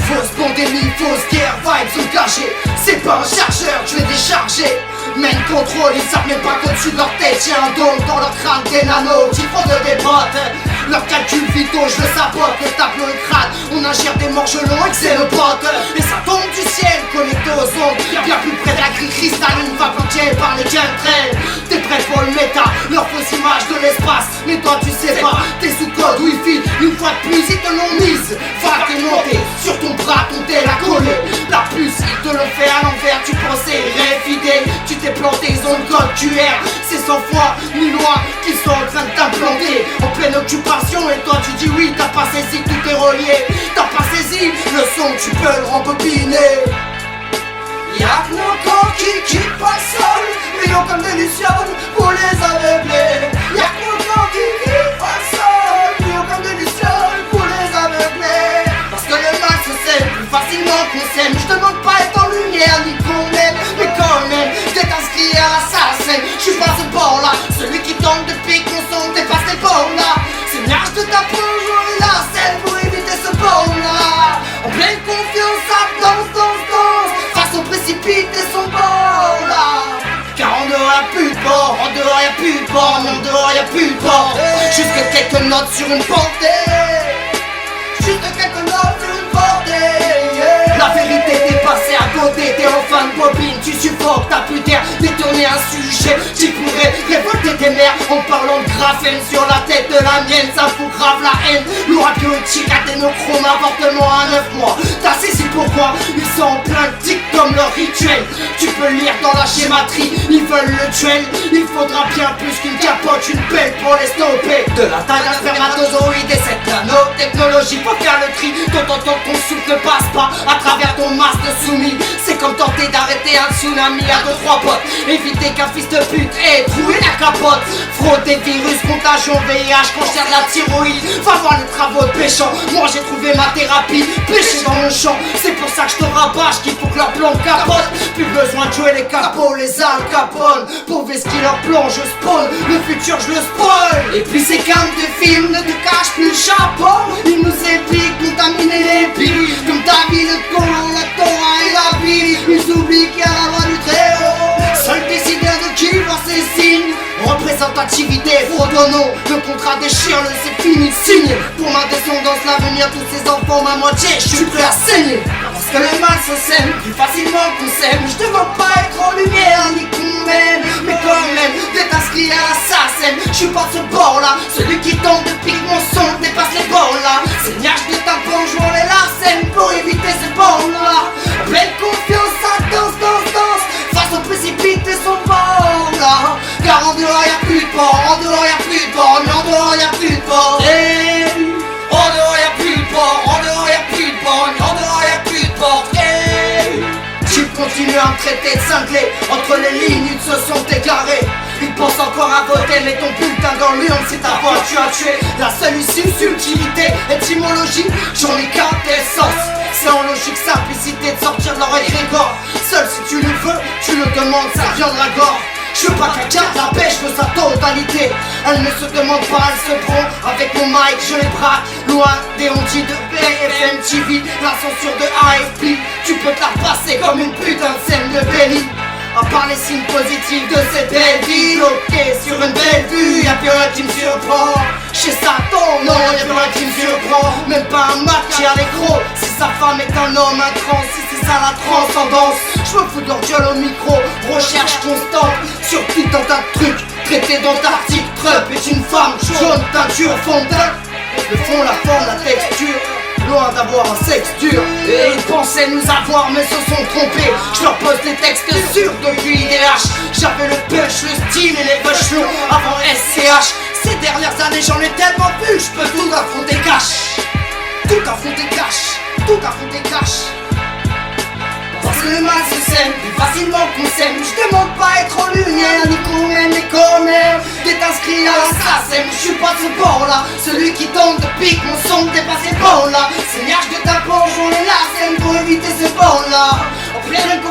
Fausse pandémie, fausse guerre, vibes engagées. C'est pas un chargeur, je vais décharger. Main contrôle, ils savent même pas qu'au-dessus de leur tête y'a un don dans leur crâne, des nanos qui font de des bottes. Leur calcul vitaux, je le sabote, le tableau et crâne. On ingère des morgelons avec xénopotes. Et ça tombe du ciel, connecté aux ondes. Bien plus près de la grille cristalline, va bloquer par les chemtrails. T'es prêt pour le méta, leur fausse image de l'espace. Mais toi tu sais pas, t'es sous code wifi. Une fois de plus ils te l'ont mise. Va t'es monté, sur ton bras ton tel à coller. La puce, ils te l'ont fait à l'envers. Tu pensais réfidé, tu t'es planté, ils ont le code QR. C'est 100 fois ni loin qu'ils sont en train de t'implanter. En pleine occupation et toi tu dis oui, t'as pas saisi que tout est relié. T'as pas saisi le son, tu peux le rembobiner. Y'a que nos corps qui quittent pas le sol, brillants comme des lucioles pour les aveugler. Y'a que nos corps qui quittent pas le sol, brillants comme des lucioles pour les aveugler. Parce que le mal se sème plus facilement qu'on s'aime. Je demande pas être en lumière ni qu'on m'aime, mais quand même t'es inscrit à l'assassin. J'suis pas ce bord là, celui qui tombe depuis qu'on son dépasse les bornes là. Seignage de ta peau, jouer la scène pour éviter ce bord là. En pleine confiance, ça danse, danse, danse. Face au précipice et son bord là. Car en dehors y'a plus de bord, en dehors y'a plus de bord, en dehors y'a plus de bord. Juste quelques notes sur une portée. Juste quelques notes sur une portée. La vérité t'est passée à côté, t'es en fin de bobine, tu suffoques, t'as plus d'air, détourner un sujet qui pourrait révolter tes mères en parlant de graphène sur la tête de la mienne, ça fout grave la haine. L'aura bioéthique, adénochrome, avortement à 9 mois. T'as saisi pourquoi ils sont en plein tic comme leur rituel. Tu peux lire dans la schématrie, ils veulent le duel. Il faudra bien plus qu'une capote, une pelle pour les stopper. De la taille d'un spermatozoïde et cette nanotechnologie, faut faire le tri. Ton ton souffle ne passe pas à travers ton masque de soumis. C'est comme tenter d'arrêter un tsunami à 2-3 potes. Éviter qu'un fils de pute ait troué la capote. Fraude des virus, contagion, VIH, cancer de la thyroïde. Va voir les travaux de péchant. Moi j'ai trouvé ma thérapie, pêcher dans mon champ. C'est pour ça que je te rabâche qu'il faut que leur plan capote. Plus besoin de jouer les capots, les Al Capone. Pour vesquer leur plan, je spawn. Le futur je le spoil. Et puis ces câbles de films ne te cachent plus le chapeau. Ils nous épiquent, contaminer les piles. Comme ta vie, le colon, la Torah et la Bible. Ils oublient qu'il y a la loi du Très-Haut. Seul décideur de qui voit ces signes. Représentativité, faux nom. Le contrat des chiens, le c'est fini, signe. Pour ma descendance, l'avenir, tous ces enfants, ma moitié, je suis prêt à saigner. Parce que le mal se sème plus facilement qu'on s'aime. Je demande pas être en lumière ni qu'on m'aime, mais quand même d'être inscrit à l'assassin. Je suis pas ce bord là, celui qui tombe depuis que mon son dépasse les bords là. Seignage de ta peau, jouant les larcènes pour éviter ce bord là. En pleine confiance, ça danse, danse, danse. Face au précipice et son bord là. Car en dehors y'a plus de bord, en dehors y'a plus de bord, mais en dehors y'a plus de bord. En dehors y'a plus de bord, en dehors y'a plus de bord, mais en dehors y'a plus de bord. Tu continues à me traiter de cinglé. Entre les lignes, ils se sont déclarés. Ils pensent encore à voter, mais ton bulletin dans l'urne, c'est ta voix, tu as tué. La seule issue, subtilité, étymologie, j'en ai qu'un tel sens. C'est en logique simplicité de sortir de leur égrégore. Seul si tu le veux, tu le demandes, ça viendra gore. Je veux pas qu'elle garde la paix, je veux sa totalité. Elle ne se demande pas, elle se prend. Avec mon mic, je les braque. Loin des ondits de BFM TV, la censure de AFP. Tu peux te la repasser comme une putain de scène de Belly. À part les signes positifs de cette belle vie, bloqué sur une belle vue, y'a plus rien qui me surprend. Chez Satan, non, y'a plus rien qui me surprend. Même pas un match qui a l'écro. Si sa femme est un homme, un trans, si c'est ça la transcendance. Je me fous de leur gueule au micro, recherche constante sur tout un tas de trucs. Traité d'Antarctique, Trump est une femme jaune, teinture, fondant. Le fond, la forme, la texture. Loin d'avoir un sexe dur. Et ils pensaient nous avoir mais se sont trompés. Je leur pose des textes sûrs depuis IDH. J'avais le punch, le style et les rushs longs avant SCH. Ces dernières années j'en ai tellement vu, je peux tout affronter cash. Tout affronter cash, tout affronter cash. Parce que le mal se sème plus facilement qu'on s'aime. Je demande pas être en lumière ni qu'on m'aime, mais quand même T'es inscrit à l'assassin, je suis pas de ce bord là. Celui qui tente de pique mon son dépasse les bords là. Seigneur, je te tape, on les lacets pour éviter ce bord là. En pleine